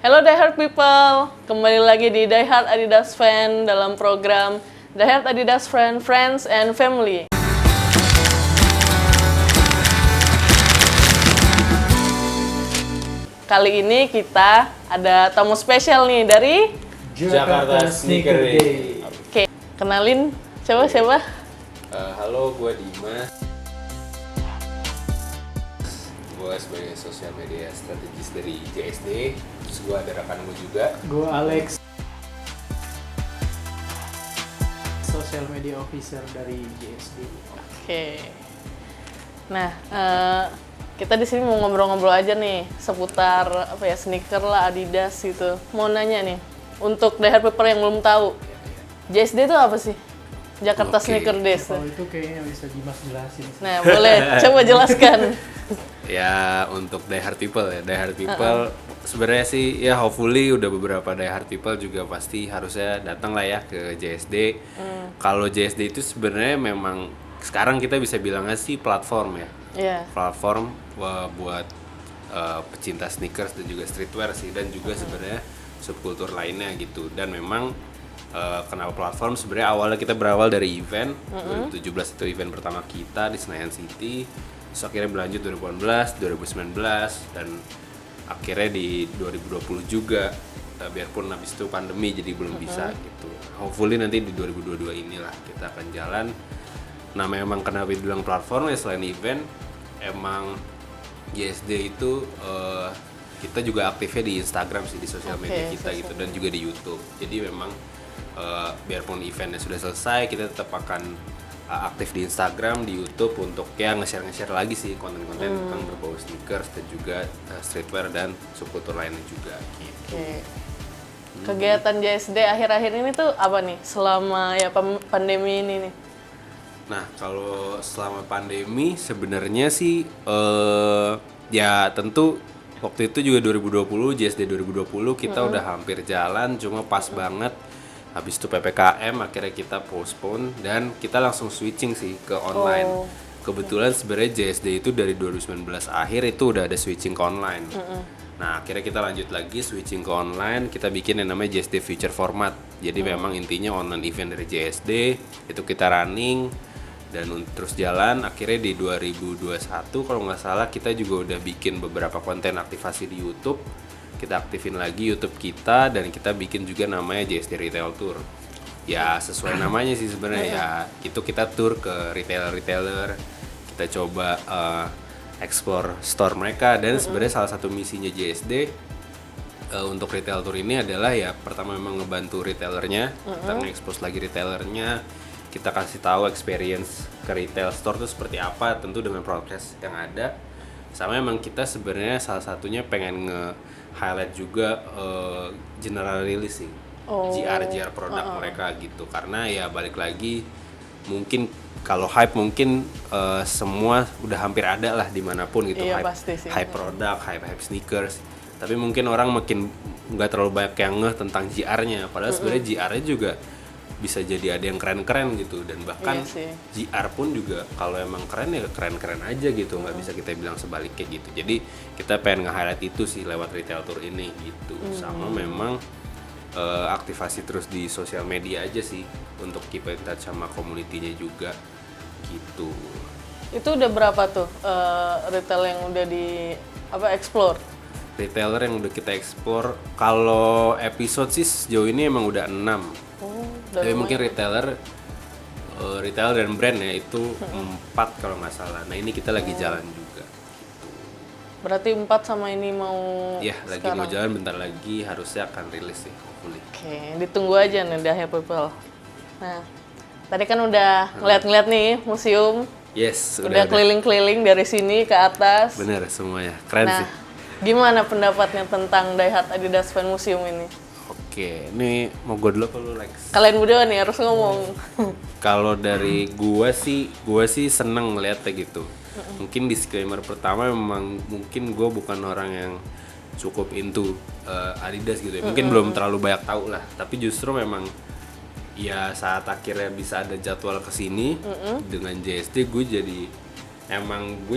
Hello Die Hard People, kembali lagi di Die Hard Adidas Fan dalam program Die Hard Adidas Fan, Friends and Family. Kali ini kita ada tamu spesial nih dari Jakarta Sneaker Day. Oke, kenalin siapa? Halo, gue Dimas. Gue sebagai sosial media strategis dari JSD. Terus gue ada rekan gue juga. Gue Alex, social media officer dari JSD. Oke. Nah, kita di sini mau ngobrol-ngobrol aja nih seputar sneaker lah Adidas gitu. Mau nanya nih, untuk Die Hard People yang belum tahu, JSD itu apa sih? Jakarta Sneaker Days. Kalau itu kayaknya bisa Dimas jelasin. Nah, boleh coba jelaskan. Ya, untuk Die Hard People ya. Die Hard People sebenarnya sih ya hopefully udah beberapa Die Hard People juga pasti harusnya datang lah ya ke JSD. Kalau JSD itu sebenarnya memang sekarang kita bisa bilangnya sih platform ya. Iya. Platform buat pecinta sneakers dan juga streetwear sih, dan juga sebenarnya subkultur lainnya gitu. Dan memang kenapa platform, sebenarnya awalnya kita berawal dari event 2017 itu event pertama kita di Senayan City, terus akhirnya berlanjut 2018, 2019, dan akhirnya di 2020 juga, biarpun habis itu pandemi jadi belum bisa gitu. Hopefully nanti di 2022 inilah kita akan jalan. Nah, memang kenapa bilang platform ya, selain event emang JSD itu kita juga aktifnya di Instagram sih, di sosial media kita gitu, dan juga di YouTube. Jadi memang biarpun eventnya sudah selesai, kita tetap akan aktif di Instagram, di YouTube untuk ya nge-share lagi sih konten-konten tentang berbau sneakers dan juga streetwear dan subkultur lainnya juga gitu. Oke. Kegiatan JSD akhir-akhir ini tuh apa nih selama ya pandemi ini nih? Nah, kalau selama pandemi sebenarnya sih ya tentu waktu itu juga 2020, JSD 2020 kita udah hampir jalan, cuma pas banget habis itu PPKM akhirnya kita postpone dan kita langsung switching sih ke online. Kebetulan sebenarnya JSD itu dari 2019 akhir itu udah ada switching ke online. Nah, akhirnya kita lanjut lagi switching ke online, kita bikin yang namanya JSD Future Format. Jadi memang intinya online event dari JSD itu kita running dan terus jalan. Akhirnya di 2021 kalau nggak salah kita juga udah bikin beberapa konten aktivasi di YouTube. Kita aktifin lagi YouTube kita dan kita bikin juga namanya JSD Retail Tour. Ya sesuai namanya sih sebenarnya ya, itu kita tour ke retailer-retailer. Kita coba explore store mereka, dan sebenarnya salah satu misinya JSD untuk retail tour ini adalah ya pertama memang ngebantu retailernya, kita nge-expose lagi retailernya, kita kasih tahu experience ke retail store itu seperti apa, tentu dengan proses yang ada. Sama emang kita sebenarnya salah satunya pengen nge-highlight juga general release sih, GR produk mereka gitu, karena ya balik lagi mungkin kalau hype mungkin semua udah hampir ada lah dimanapun gitu. Iya, hype, pasti sih. hype produk, hype sneakers, tapi mungkin orang makin nggak terlalu banyak yang ngeh tentang GR-nya, padahal sebenarnya GR-nya juga bisa jadi ada yang keren-keren gitu, dan bahkan GR pun juga kalau emang keren ya keren-keren aja gitu, nggak bisa kita bilang sebaliknya gitu. Jadi kita pengen nge-highlight itu sih lewat retail tour ini gitu. Sama memang aktivasi terus di sosial media aja sih untuk keep in touch sama komunitinya juga gitu. Itu udah berapa tuh retail yang udah di explore? Retailer yang udah kita explore kalau episode sih sejauh ini emang udah 6. Tapi mungkin retailer dan brand ya itu 4 kalau nggak salah. Nah ini kita lagi jalan juga. Berarti 4 sama ini mau Ya lagi sekarang. mau jalan, bentar lagi harusnya akan rilis sih hopefully. Oke, ditunggu aja nih Die Hard People. Nah, tadi kan udah ngeliat-ngeliat nih museum, Yes, udah keliling-keliling dari sini ke atas. Bener semuanya, keren Nah, sih. gimana pendapatnya tentang Die Hard Adidas Fan Museum ini? Oke, ini mau gue dulu apa lu Lex? Kalian berdua nih harus ngomong. Kalau dari gue sih seneng ngeliatnya gitu. Mungkin disclaimer pertama memang mungkin gue bukan orang yang cukup into Adidas gitu ya. Mungkin belum terlalu banyak tahu lah. Tapi justru memang ya saat akhirnya bisa ada jadwal kesini dengan JSD, gue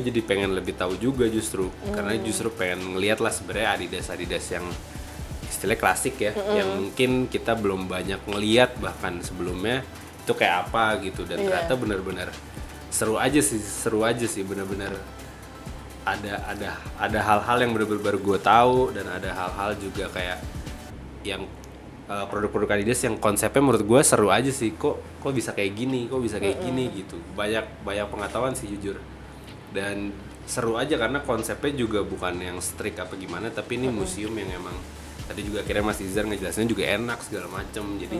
jadi pengen lebih tahu juga justru. Karena justru pengen ngeliat lah sebenarnya Adidas yang istilahnya klasik ya, yang mungkin kita belum banyak ngeliat bahkan sebelumnya itu kayak apa gitu, dan Iya. ternyata benar-benar seru aja sih benar-benar ada hal-hal yang benar-benar baru gue tahu, dan ada hal-hal juga kayak yang produk-produk Adidas yang konsepnya menurut gue seru aja sih, kok bisa kayak gini, gitu, banyak pengetahuan sih jujur, dan seru aja karena konsepnya juga bukan yang strict apa gimana, tapi ini museum yang emang tadi juga akhirnya Mas Izar ngejelasinnya juga enak segala macem, jadi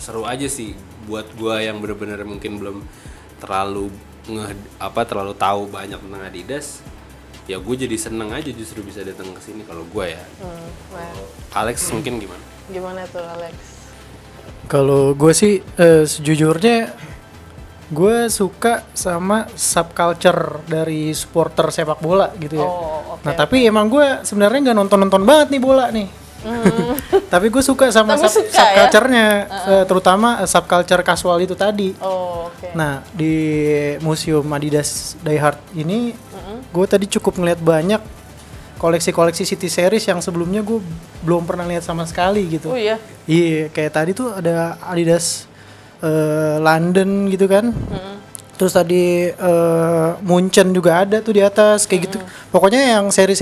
seru aja sih buat gua yang bener-bener mungkin belum terlalu terlalu tahu banyak tentang Adidas, ya gue jadi seneng aja justru bisa datang ke sini kalau gua ya. Nah, Alex mungkin gimana? gimana tuh Alex? Kalau gue sih sejujurnya gue suka sama subculture dari supporter sepak bola gitu ya. Oh, oke. Nah tapi emang gue sebenarnya nggak nonton banget nih bola nih. Tapi gue suka sama Tapi suka ya? subculture-nya, terutama subculture casual itu tadi. Oh, oke. Nah di museum Adidas Die Hard ini, gue tadi cukup ngeliat banyak koleksi-koleksi City Series yang sebelumnya gue belum pernah lihat sama sekali gitu. Oh iya. Iya, kayak tadi tuh ada Adidas London gitu kan. Terus tadi Munchen juga ada tuh di atas kayak gitu. Pokoknya yang seri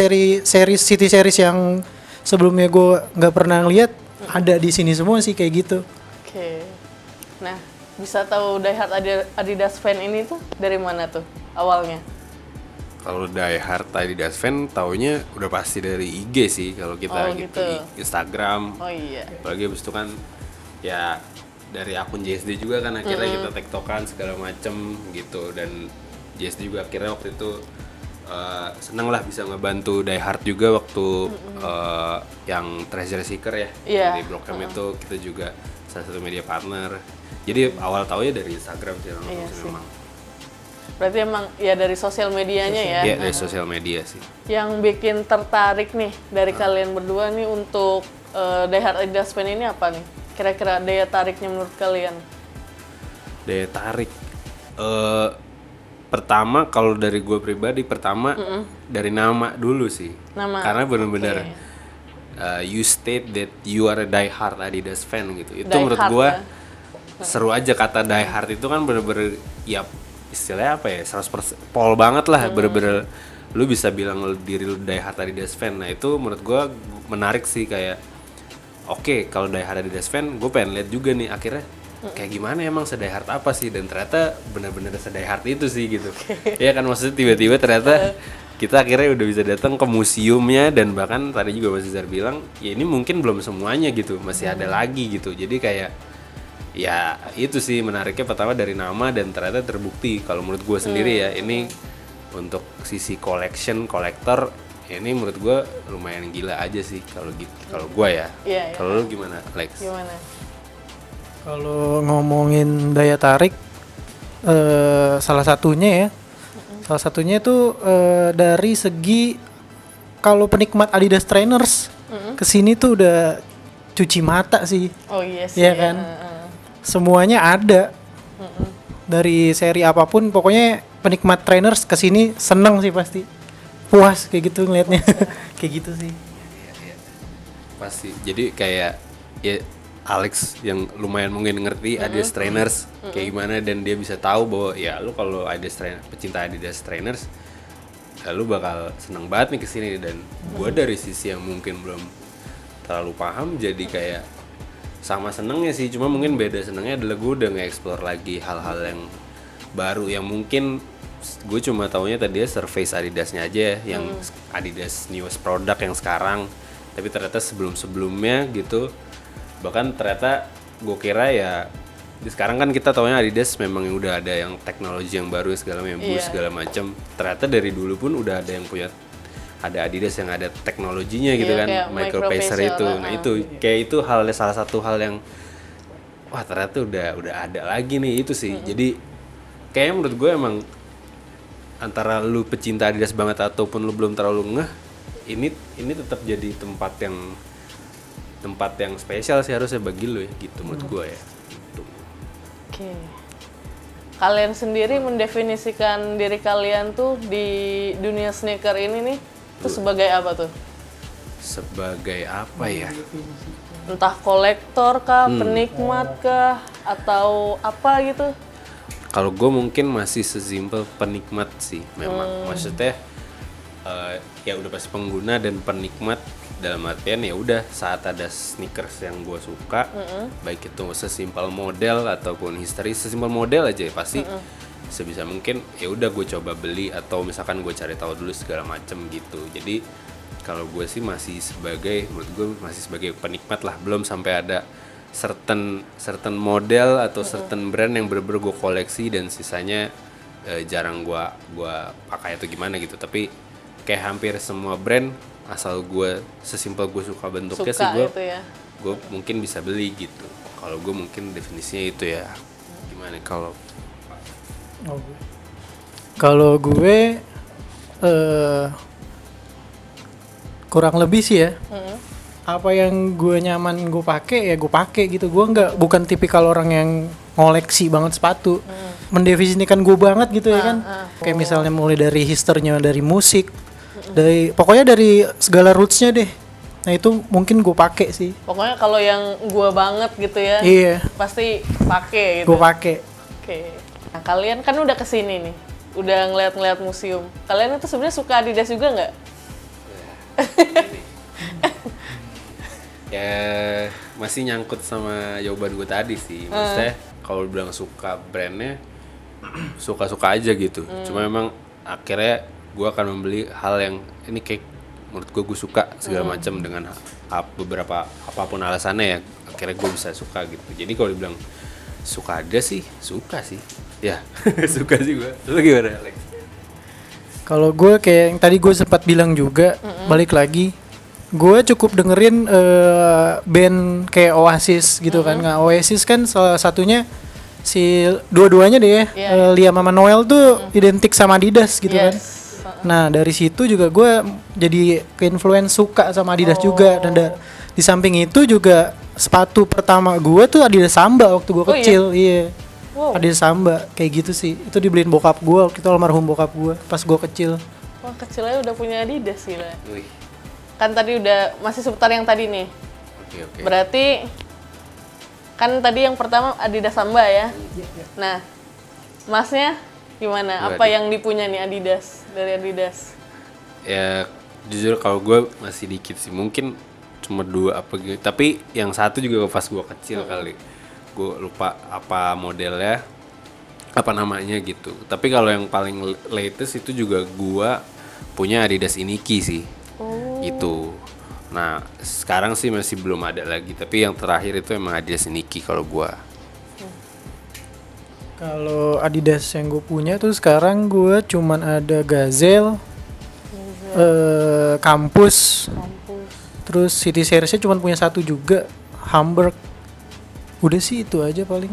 City Series yang sebelumnya gue nggak pernah ngeliat ada di sini semua sih kayak gitu. Oke. Nah, bisa tahu Die Hard Adidas fan ini tuh dari mana tuh awalnya? Kalau Die Hard Adidas fan taunya udah pasti dari IG sih, kalau kita Oh, gitu gitu. Instagram. Oh iya. Apalagi abis itu kan ya dari akun JSD juga kan akhirnya kita tektokan segala macem gitu, dan JSD juga akhirnya waktu itu seneng lah bisa ngebantu Die Hard juga waktu yang Treasure Seeker ya. Iya. Di Blok M itu kita juga salah satu media partner. Jadi awal taunya dari Instagram sih Iya sih. memang. Berarti emang ya dari sosial medianya ya. Iya, dari sosial media sih. Yang bikin tertarik nih dari kalian berdua nih untuk Die Hard Adidas fan ini apa nih? Kira-kira daya tariknya menurut kalian? Daya tarik pertama kalau dari gue pribadi dari nama dulu sih. Nama, Karena benar-benar oke. you state that you are a die hard Adidas fan gitu. Itu Die menurut hard gue ya. seru aja, kata die hard itu kan bener-bener ya istilahnya apa ya, 100% pol banget lah, bener-bener lu bisa bilang diri lu die hard Adidas fan. Nah itu menurut gue menarik sih, kayak oke, kalau die hard Adidas fan gue pengen lihat juga nih akhirnya kayak gimana emang sedie hard apa sih, dan ternyata bener-bener sedie hard itu sih gitu. Ya kan, maksudnya tiba-tiba ternyata kita akhirnya udah bisa datang ke museumnya, dan bahkan tadi juga Mas Izar bilang ya ini mungkin belum semuanya gitu, masih ada lagi gitu. Jadi kayak ya itu sih menariknya, pertama dari nama, dan ternyata terbukti kalau menurut gue sendiri ya, ini untuk sisi kolektor ini menurut gue lumayan gila aja sih kalau gitu, kalau gue ya. Iya, iya. Kalau lu gimana, Alex? Gimana? Kalau ngomongin daya tarik, salah satunya itu dari segi kalau penikmat Adidas Trainers kesini tuh udah cuci mata sih. Oh iya sih. Iya kan? Semuanya ada dari seri apapun, pokoknya penikmat trainers kesini seneng sih pasti, puas kayak gitu ngelihatnya. Kayak gitu sih. Pasti. Jadi kayak ya Alex yang lumayan mungkin ngerti Adidas Trainers kayak gimana, dan dia bisa tahu bahwa ya lu kalau pecinta Adidas Trainers ya lu bakal seneng banget nih kesini. Dan gua dari sisi yang mungkin belum terlalu paham, jadi kayak sama senengnya sih, cuma mungkin beda senengnya adalah gue udah nge-explore lagi hal-hal yang baru yang mungkin gue cuma taunya tadi ya surface Adidasnya aja ya, yang Adidas newest product yang sekarang, tapi ternyata sebelum-sebelumnya gitu, bahkan ternyata gue kira ya sekarang kan kita taunya Adidas memang udah ada yang teknologi yang baru segala macam, Iya. segala macam, ternyata dari dulu pun udah ada yang punya, ada Adidas yang ada teknologinya gitu Iya, kan, kayak micropacer itu. micropacer, Nah itu kayak itu salah satu hal yang wah ternyata udah ada lagi nih itu sih. Jadi kayaknya menurut gue emang antara lu pecinta Adidas banget ataupun lu belum terlalu ngeh, ini tetap jadi tempat yang spesial sih harusnya bagi lu ya gitu menurut gue ya. Gitu. Oke. Kalian sendiri mendefinisikan diri kalian tuh di dunia sneaker ini nih tuh sebagai apa tuh? sebagai apa ya? Entah kolektor kah, penikmat kah, atau apa gitu? Kalau gue mungkin masih sesimpel penikmat sih memang. Maksudnya ya udah pasti pengguna dan penikmat, dalam artian ya udah saat ada sneakers yang gue suka, baik itu sesimpel model ataupun history, sesimpel model aja ya pasti sebisa mungkin ya udah gue coba beli, atau misalkan gue cari tahu dulu segala macem gitu. Jadi kalau gue sih masih sebagai, menurut gue masih sebagai penikmat lah, belum sampai ada certain model atau certain brand yang bener-bener gue koleksi dan sisanya jarang gue pakai atau gimana gitu. Tapi kayak hampir semua brand, asal gue sesimpel gue suka bentuknya Suka sih, gitu ya. gue mungkin bisa beli gitu. Kalau gue mungkin definisinya itu ya. Gimana kalau Kalau gue kurang lebih sih ya. Apa yang gue nyaman gue pakai ya gue pakai gitu. Gue bukan tipikal orang yang ngoleksi banget sepatu. Mendefinisikan gue banget gitu ya kan. Kayak misalnya mulai dari historinya, dari musik, dari pokoknya dari segala rootsnya deh. Nah itu mungkin gue pakai sih. Pokoknya kalau yang gua banget gitu ya, Iya, pasti pakai gitu. gue pakai. Oke. Nah, kalian kan udah kesini nih, udah ngeliat-ngeliat museum. Kalian itu sebenarnya suka Adidas juga nggak? ya masih nyangkut sama jawaban gue tadi sih. Maksudnya kalau bilang suka brandnya, suka-suka aja gitu. Cuma memang akhirnya gue akan membeli hal yang ini kayak menurut gue suka segala macam dengan beberapa apapun alasannya ya, akhirnya gue bisa suka gitu. Jadi kalau dibilang suka ada sih, suka sih ya. Suka sih gue. Lu gimana, Alex? Kalau gue kayak yang tadi gue sempat bilang juga, balik lagi, gue cukup dengerin band kayak Oasis gitu kan. Nah, Oasis kan salah satunya si dua-duanya deh ya, Liam sama Noel tuh identik sama Adidas gitu kan. Nah dari situ juga gue jadi ke-influence suka sama Adidas juga. Dan di samping itu juga sepatu pertama gue tuh Adidas Samba waktu gue kecil. Iya. Wow. Adidas Samba kayak gitu sih. Itu dibeliin bokap gue waktu itu, almarhum bokap gue pas gue kecil. Wah, kecilnya udah punya Adidas sih lah. Wih. Kan tadi udah masih seputar yang tadi nih. Oke. Berarti kan tadi yang pertama Adidas Samba ya. Nah, Masnya gimana? Apa yang dipunya nih Adidas, dari Adidas? Ya jujur kalau gue masih dikit sih, mungkin cuma 2 apa gitu. Tapi yang satu juga pas gue kecil kali, gue lupa apa modelnya, apa namanya gitu. Tapi kalau yang paling latest itu juga gue punya Adidas Iniki sih, gitu. Nah sekarang sih masih belum ada lagi, tapi yang terakhir itu emang Adidas Iniki kalau gue. Kalau Adidas yang gue punya tuh sekarang gue cuman ada Gazelle, Campus, terus City Seriesnya cuman punya satu juga, Hamburg. Udah sih itu aja paling.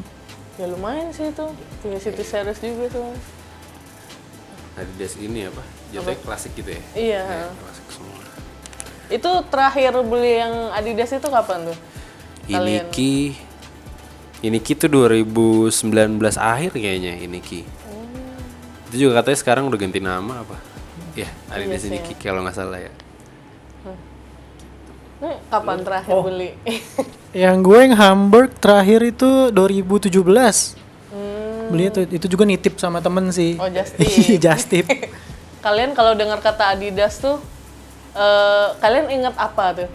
Ya lumayan sih itu, punya City Series juga tuh. Adidas ini apa? Jatuhnya klasik gitu ya? Iya. Klasik semua. Itu terakhir beli yang Adidas itu kapan tuh? Iniki tuh 2019 akhir kayaknya Iniki. Itu juga katanya sekarang udah ganti nama apa? Ya, Adidas Iniki kalau nggak salah ya. Ini kapan terakhir beli? Yang gue yang Hamburg terakhir itu 2017. Beli itu juga nitip sama temen sih. Oh, just tip. Just tip. Kalian kalau dengar kata Adidas tuh, kalian ingat apa tuh?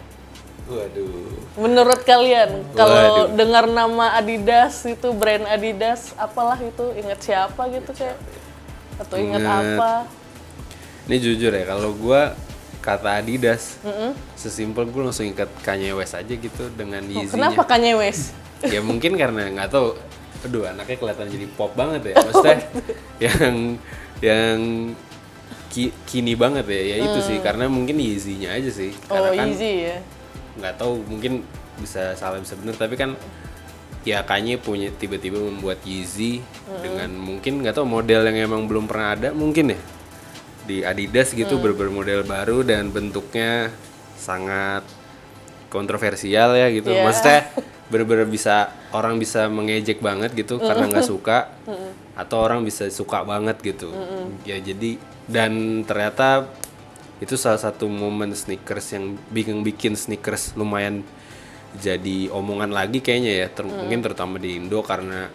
Waduh. Menurut kalian, kalau dengar nama Adidas itu, brand Adidas, apalah itu, ingat siapa gitu kayak? Atau ingat apa? Ini jujur ya, kalau gua kata Adidas, sesimpel gue langsung ingat Kanye West aja gitu dengan Yeezy-nya. Kenapa Kanye West? Ya mungkin karena nggak tahu, aduh anaknya kelihatan jadi pop banget ya, maksudnya yang kini banget ya itu sih, karena mungkin Yeezy-nya aja sih. Karena kan Yeezy ya. nggak tahu, mungkin bisa salah bisa bener, tapi kan ya Kanye punya tiba-tiba membuat Yeezy dengan mungkin nggak tahu model yang emang belum pernah ada mungkin ya di Adidas gitu, model baru dan bentuknya sangat kontroversial ya gitu. Maksudnya bener-bener orang bisa mengejek banget gitu karena nggak suka, atau orang bisa suka banget gitu. Ya jadi, dan ternyata itu salah satu momen sneakers yang bikin sneakers lumayan jadi omongan lagi kayaknya ya, mungkin terutama di Indo karena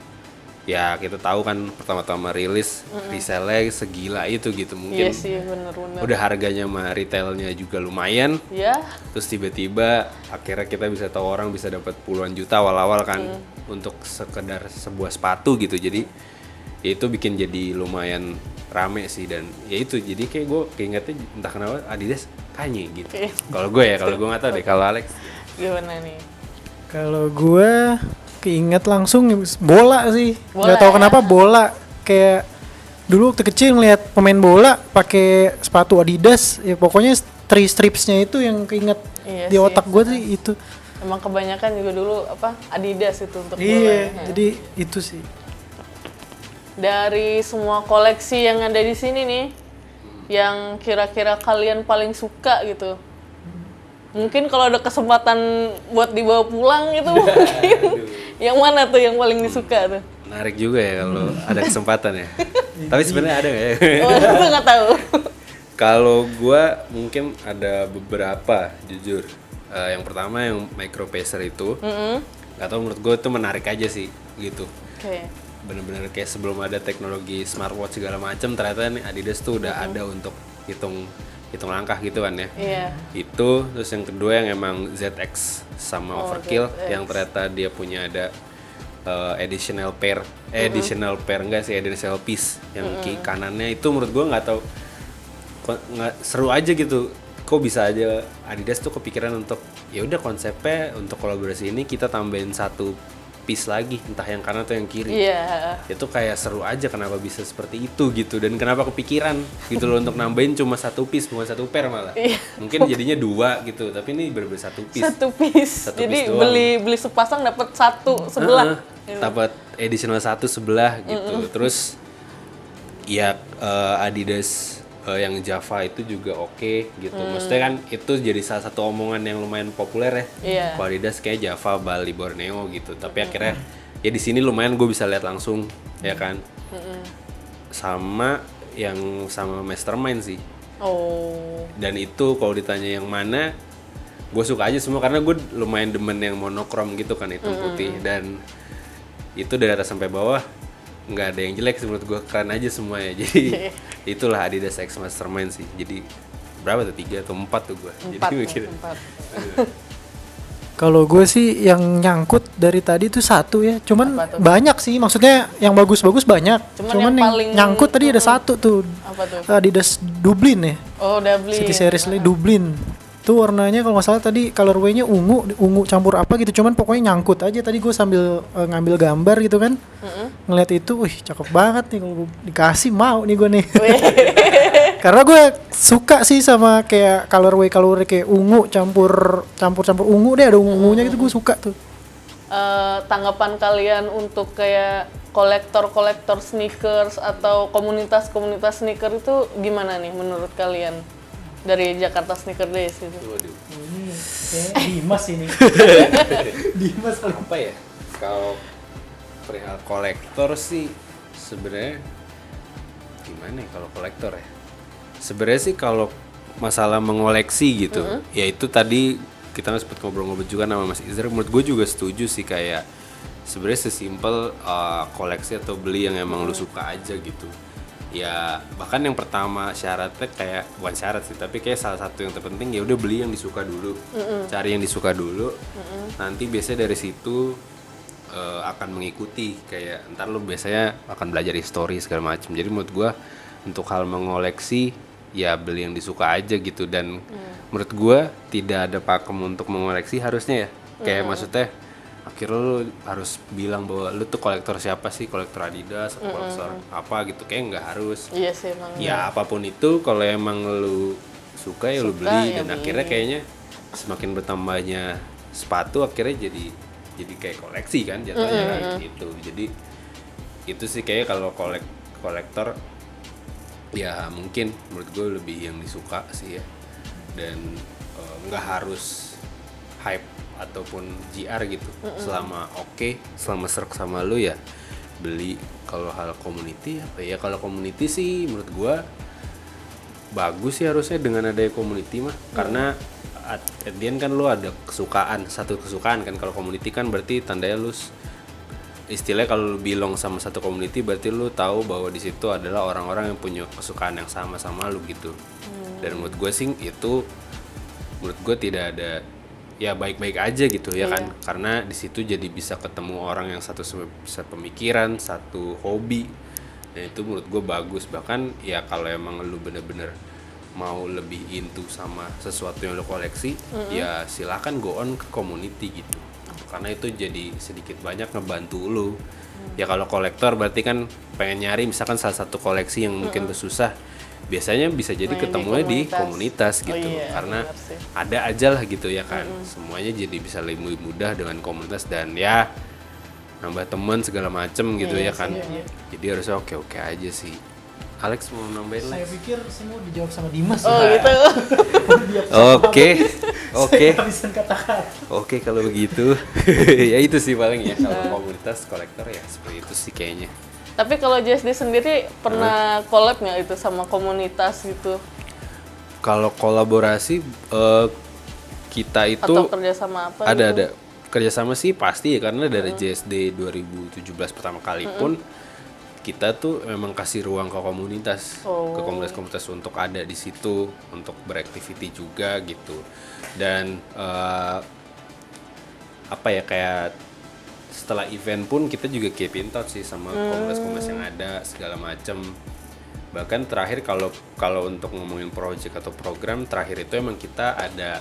ya kita tahu kan pertama-tama rilis resell-nya segila itu gitu, mungkin Iya sih, bener-bener. udah harganya mah retailnya juga lumayan, Ya, terus tiba-tiba akhirnya kita bisa tahu orang bisa dapat puluhan juta awal-awal kan untuk sekedar sebuah sepatu gitu, jadi ya itu bikin jadi lumayan rame sih, dan ya itu jadi kayak gue keingetnya entah kenapa Adidas Kanye gitu. Iya. Kalau gue nggak tahu deh kalau Alex. gimana nih? Kalau gue keinget langsung bola sih. Bola Nggak tahu ya? kenapa bola. Kayak dulu waktu kecil ngeliat pemain bola pakai sepatu Adidas, ya pokoknya stripsnya itu yang keinget Iya di sih. otak gue sih itu. Emang kebanyakan juga dulu Adidas itu untuk bola. Iya, ya. jadi itu sih. Dari semua koleksi yang ada di sini nih, yang kira-kira kalian paling suka gitu. Mungkin kalau ada kesempatan buat dibawa pulang gitu mungkin. Yang mana tuh yang paling disuka tuh? Menarik juga ya kalau ada kesempatan ya. Tapi sebenarnya ada nggak ya? Oh, itu nggak tahu. Kalau gue mungkin ada beberapa jujur. Yang pertama yang micro pacer itu, nggak tahu menurut gue itu menarik aja sih gitu. Oke. Bener-bener kayak sebelum ada teknologi smartwatch segala macam, ternyata nih Adidas tuh udah ada untuk hitung langkah gitu kan ya. Iya. Itu terus yang kedua yang emang ZX sama Oh, Overkill ZX. yang ternyata dia punya ada additional pair enggak sih, additional piece yang kanannya itu menurut gua nggak tahu nggak seru aja gitu, kok bisa aja Adidas tuh kepikiran untuk ya udah konsepnya untuk kolaborasi ini kita tambahin satu piece lagi, entah yang kanan atau yang kiri. Iya. Itu kayak seru aja kenapa bisa seperti itu gitu, dan kenapa kepikiran gitu loh untuk nambahin cuma satu piece bukan satu pair malah. Iya. Mungkin jadinya dua gitu, tapi ini bener-bener satu piece. Satu piece. Satu Jadi piece doang. beli sepasang dapat satu sebelah. Dapat additional satu sebelah gitu. Terus ya Adidas yang Java itu juga oke gitu. Maksudnya kan itu jadi salah satu omongan yang lumayan populer ya. Iya. Kalau Adidas kayak Java, Bali, Borneo gitu. Tapi akhirnya ya di sini lumayan gue bisa lihat langsung ya kan. Sama yang sama Mastermind sih. Oh. Dan itu kalau ditanya yang mana, gue suka aja semua karena gue lumayan demen yang monokrom gitu kan, hitam putih, dan itu dari atas sampai bawah nggak ada yang jelek sih menurut gue, keren aja semuanya. Jadi itulah Adidas X Mastermind sih. Jadi berapa tuh, 3 atau 4 tuh gue. Empat. Jadi mikir Kalau gue sih yang nyangkut dari tadi tuh satu ya, cuman Apa tuh? banyak sih, maksudnya yang bagus-bagus banyak. Cuman Cuman, yang yang paling- nyangkut tadi ada satu tuh, Apa tuh? Adidas Dublin ya, Oh, udah beli. City Series Dublin. Tuh warnanya kalau nggak salah tadi colorway-nya ungu campur apa gitu, cuman pokoknya nyangkut aja. Tadi gue sambil ngambil gambar gitu kan, ngeliat itu, wih cakep banget nih, kalau dikasih mau nih gue nih. Karena gue suka sih sama kayak colorway kayak ungu campur ungu deh, ada ungunya gitu, gue suka tuh. Tanggapan kalian untuk kayak kolektor sneakers atau komunitas sneaker itu gimana nih menurut kalian dari Jakarta Sneaker Days itu? Dimas ini. Dimas apa ya, kalau perihal kolektor sih sebenarnya gimana ya kalau kolektor ya, sebenarnya sih kalau masalah mengoleksi gitu, ya itu tadi kita sempat ngobrol-ngobrol juga sama Mas Izra, menurut gue juga setuju sih, kayak sebenarnya sesimpel koleksi atau beli yang emang lu suka aja gitu. Ya bahkan yang pertama syaratnya kayak bukan syarat sih, tapi kayak salah satu yang terpenting ya udah beli yang disuka dulu, cari yang disuka dulu, nanti biasanya dari situ akan mengikuti, kayak ntar lu biasanya akan belajar histori segala macam. Jadi menurut gua untuk hal mengoleksi ya beli yang disuka aja gitu, dan menurut gua tidak ada pakem untuk mengoleksi harusnya ya, kayak maksudnya akhirnya lu harus bilang bahwa lu tuh kolektor siapa sih, kolektor Adidas atau kolektor apa gitu, kayak nggak harus. Iya sih emang. Ya apapun itu, kalau emang lu suka ya lu beli, ya dan beli. akhirnya kayaknya semakin bertambahnya sepatu akhirnya jadi kayak koleksi kan jatuhnya kan gitu. Jadi itu sih kayak kalau kolektor ya mungkin menurut gue lebih yang disuka sih ya, dan nggak harus hype ataupun GR gitu, selama selama serk sama lu ya beli. Kalau hal community apa ya, kalau community sih menurut gua bagus sih harusnya dengan adanya community mah, karena at the end kan lu ada satu kesukaan kan. Kalau community kan berarti tandanya lu istilahnya kalau lu belong sama satu community berarti lu tahu bahwa di situ adalah orang-orang yang punya kesukaan yang sama lu gitu. Dan menurut gue sih itu, menurut gue tidak ada, ya baik-baik aja gitu ya kan, karena di situ jadi bisa ketemu orang yang satu pemikiran, satu hobi, dan itu menurut gue bagus. Bahkan ya kalau emang lu bener-bener mau lebih into sama sesuatu yang lu koleksi, ya silakan go on ke community gitu, karena itu jadi sedikit banyak ngebantu lu. Ya kalau kolektor berarti kan pengen nyari misalkan salah satu koleksi yang mungkin susah, biasanya bisa jadi ketemunya di komunitas gitu. Karena ada aja lah gitu ya kan, semuanya jadi bisa lebih mudah dengan komunitas, dan ya nambah teman segala macem gitu ya kan. Jadi harusnya oke aja sih. Alex mau nambahin? Saya pikir semua dijawab sama Dimas. Oh gitu. Oke. Saya kehabisan kata-kata. Oke kalau begitu. Ya itu sih paling ya, kalau komunitas kolektor ya seperti itu sih kayaknya. Tapi kalau JSD sendiri pernah collab nggak itu sama komunitas gitu? Kalau kolaborasi kita itu Atau kerjasama apa? ada kerjasama sih pasti ya, karena dari JSD 2017 pertama kali pun kita tuh memang kasih ruang ke komunitas, ke komunitas-komunitas untuk ada di situ, untuk beraktiviti juga gitu. Dan apa ya, kayak setelah event pun kita juga keep in touch sih sama komunitas-komunitas yang ada segala macam. Bahkan terakhir kalau untuk ngomongin project atau program terakhir itu emang kita ada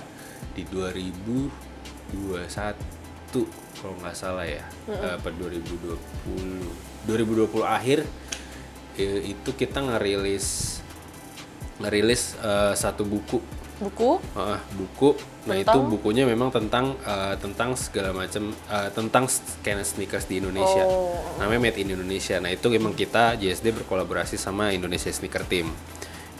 di 2021 kalau nggak salah ya, apa 2020 akhir itu kita ngerilis satu buku. Buku. Nah itu bukunya memang tentang segala macam tentang skena sneakers di Indonesia. Namanya Made in Indonesia. Nah itu memang kita JSD berkolaborasi sama Indonesia Sneaker Team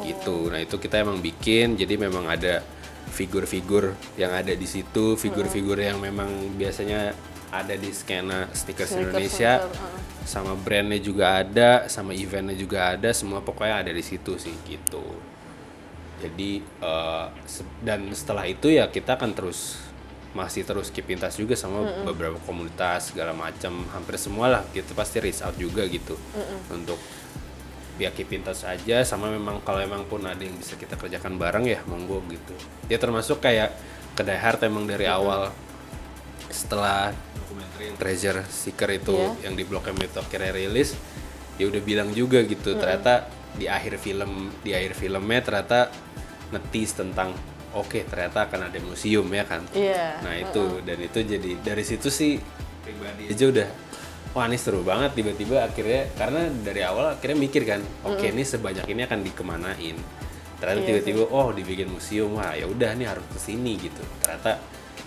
gitu. Nah itu kita emang bikin, jadi memang ada figur-figur yang ada di situ, figur-figur yang memang biasanya ada di skena sneakers Indonesia, sama brandnya juga ada, sama eventnya juga ada, semua pokoknya ada di situ sih gitu. Jadi dan setelah itu ya kita akan masih terus keep in touch juga sama beberapa komunitas segala macam, hampir semua lah kita pasti reach out juga gitu untuk ya keep in touch aja. Sama memang kalau emang pun ada yang bisa kita kerjakan bareng ya monggo gitu. Ya termasuk kayak ke Die Hard emang dari awal setelah dokumenter yang Treasure Seeker itu yang di Blok M itu akhirnya rilis, dia udah bilang juga gitu, ternyata di akhir filmnya ternyata ngetis tentang ternyata akan ada museum ya kan. Nah itu dan itu jadi dari situ sih pribadi aja udah wah ini seru banget, tiba-tiba akhirnya karena dari awal akhirnya mikir kan ini sebanyak ini akan dikemanain, ternyata tiba-tiba dibikin museum, wah ya udah nih harus kesini gitu. Ternyata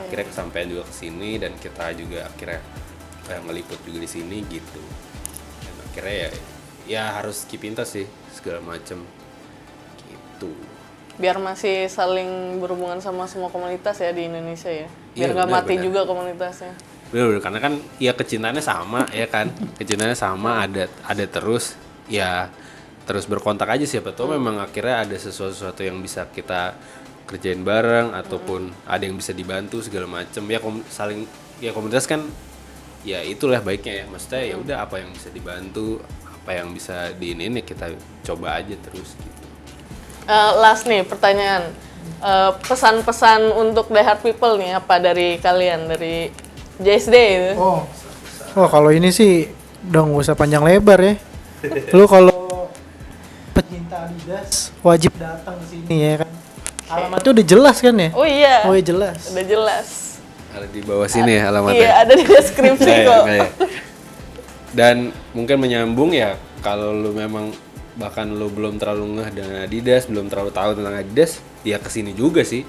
akhirnya kesampaian juga kesini dan kita juga akhirnya ngeliput juga di sini gitu. Dan akhirnya ya harus keep in touch sih segala macem gitu. Biar masih saling berhubungan sama semua komunitas ya di Indonesia ya. Biar nggak mati juga komunitasnya. Bener, karena kan ya kecintaannya sama ya kan, kecintaannya sama, ada terus ya, terus berkontak aja, siapa tahu memang akhirnya ada sesuatu yang bisa kita kerjain bareng ataupun ada yang bisa dibantu segala macem ya. Saling ya, komunitas kan ya itulah baiknya ya, maksudnya ya udah apa yang bisa dibantu, apa yang bisa diinin ya kita coba aja terus gitu. Last nih pertanyaan, pesan-pesan untuk Die Hard People nih apa dari kalian, dari JSD itu? Kalau ini sih udah nggak usah panjang lebar ya. Lu kalau pecinta Adidas wajib datang ke sini ya kan. Alamatnya udah jelas kan ya? Oh iya. Oh iya jelas. Udah jelas. Ada di bawah sini ya alamatnya. Iya, ada di deskripsi kok. Dan mungkin menyambung ya, kalau lu memang bahkan lu belum terlalu ngeh dengan Adidas, belum terlalu tahu tentang Adidas, ya kesini juga sih.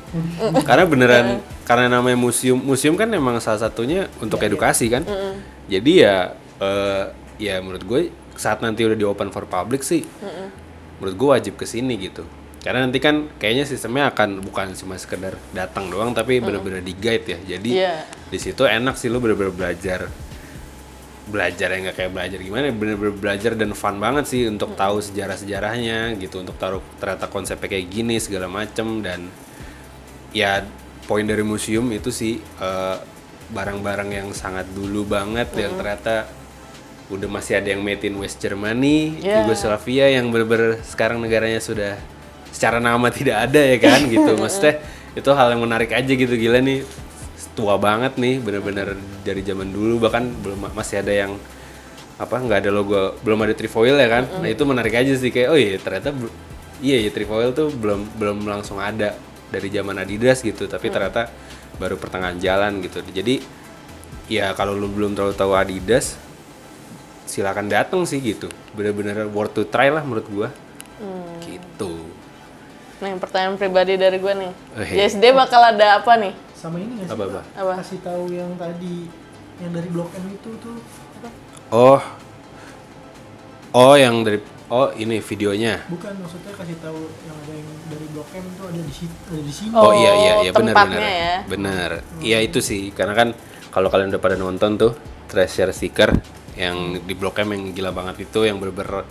Karena beneran, karena namanya museum kan memang salah satunya untuk edukasi kan. Jadi ya menurut gue saat nanti udah di open for public sih, menurut gue wajib kesini gitu. Karena nanti kan kayaknya sistemnya akan bukan cuma sekedar datang doang, tapi bener-bener di guide ya. Jadi di situ enak sih lu bener-bener belajar belajar yang nggak kayak belajar gimana, bener-bener belajar dan fun banget sih untuk tahu sejarah-sejarahnya gitu, untuk taruh ternyata konsepnya kayak gini segala macem. Dan ya poin dari museum itu sih barang-barang yang sangat dulu banget yang ternyata udah masih ada yang made in West Germany, Yugoslavia, yang bener-bener sekarang negaranya sudah secara nama tidak ada ya kan gitu. Maksudnya itu hal yang menarik aja gitu, gila nih tua banget nih, bener-bener dari zaman dulu, bahkan belum masih ada yang apa, nggak ada logo, belum ada trefoil ya kan. Nah itu menarik aja sih, kayak oh iya ternyata iya ya trefoil tuh belum langsung ada dari zaman Adidas gitu, tapi ternyata baru pertengahan jalan gitu. Jadi ya kalau lu belum terlalu tahu Adidas, silakan datang sih gitu, bener-bener worth to try lah menurut gua. Gitu. Nih pertanyaan pribadi dari gue nih. Hey. JSD bakal ada apa nih? Sama ini nggak sih? Apa? Apa? Kasih tahu yang tadi yang dari Blok M itu tuh apa? Oh yang dari ini videonya. Bukan, maksudnya kasih tahu yang ada yang dari Blok M itu ada di situ, ada di sini. Oh iya benar. tempatnya ya. Benar. Iya itu sih, karena kan kalau kalian udah pada nonton tuh Treasure Seeker yang di Blok M yang gila banget itu, yang bener-bener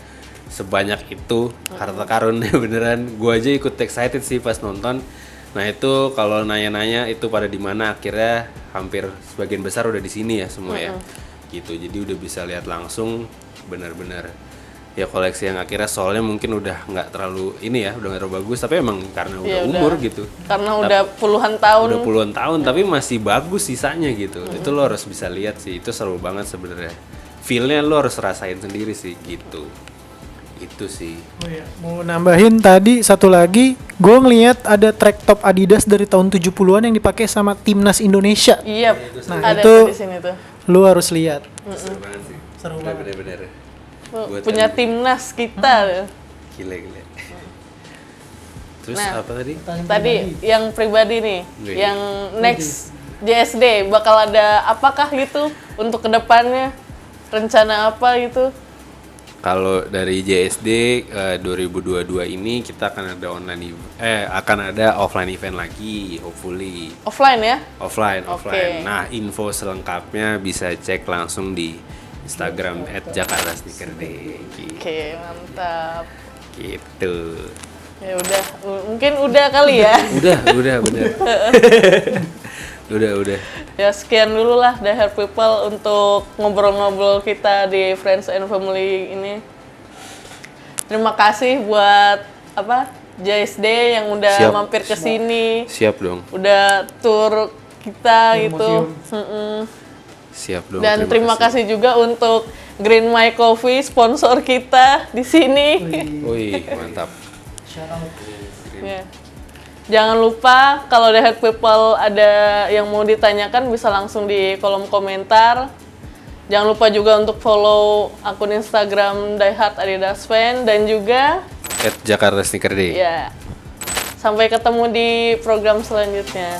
sebanyak itu harta karunnya beneran. Gua aja ikut excited sih pas nonton. Nah itu kalau nanya-nanya itu pada di mana, akhirnya hampir sebagian besar udah di sini ya semua ya. Gitu. Jadi udah bisa lihat langsung benar-benar ya koleksi yang akhirnya soalnya mungkin udah nggak terlalu ini ya, udah nggak terlalu bagus, tapi emang karena udah umur gitu. Karena udah puluhan tahun. Udah puluhan tahun tapi masih bagus sisanya gitu. Itu lo harus bisa lihat sih, itu seru banget sebenarnya. Feel-nya lo harus rasain sendiri sih gitu. Itu sih. Oh iya, mau nambahin tadi satu lagi, gue ngeliat ada track top Adidas dari tahun 70-an yang dipakai sama timnas Indonesia. Iya. Nah, ada itu di sini tuh. lu harus lihat. Seru banget sih. Seru banget. Bener-bener. Punya timnas kita. Gila. Terus Nah, apa tadi? Tadi yang pribadi nih, Iya. yang next JSD bakal ada apakah gitu untuk kedepannya, rencana apa gitu? Kalau dari JSD 2022 ini kita akan ada akan ada offline event lagi, hopefully. Offline ya? Offline. Oke. Nah, info selengkapnya bisa cek langsung di Instagram @jakartasneakerday. Oke, mantap. Gitu. Ya udah, mungkin udah kali ya. Udah bener. udah. Ya sekian dulu lah The Hair People untuk ngobrol-ngobrol kita di Friends and Family ini. Terima kasih buat JSD yang udah Siap. mampir ke sini. Siap dong. Udah tur kita Tur gitu. museum. Siap dong. Dan terima kasih juga untuk Green My Coffee sponsor kita di sini. Wih, mantap. Shout out. Ya. Jangan lupa kalau The Hair People ada yang mau ditanyakan bisa langsung di kolom komentar. Jangan lupa juga untuk follow akun Instagram Die Hard Adidas Fan dan juga @jakartasneakerday. ya. Sampai ketemu di program selanjutnya.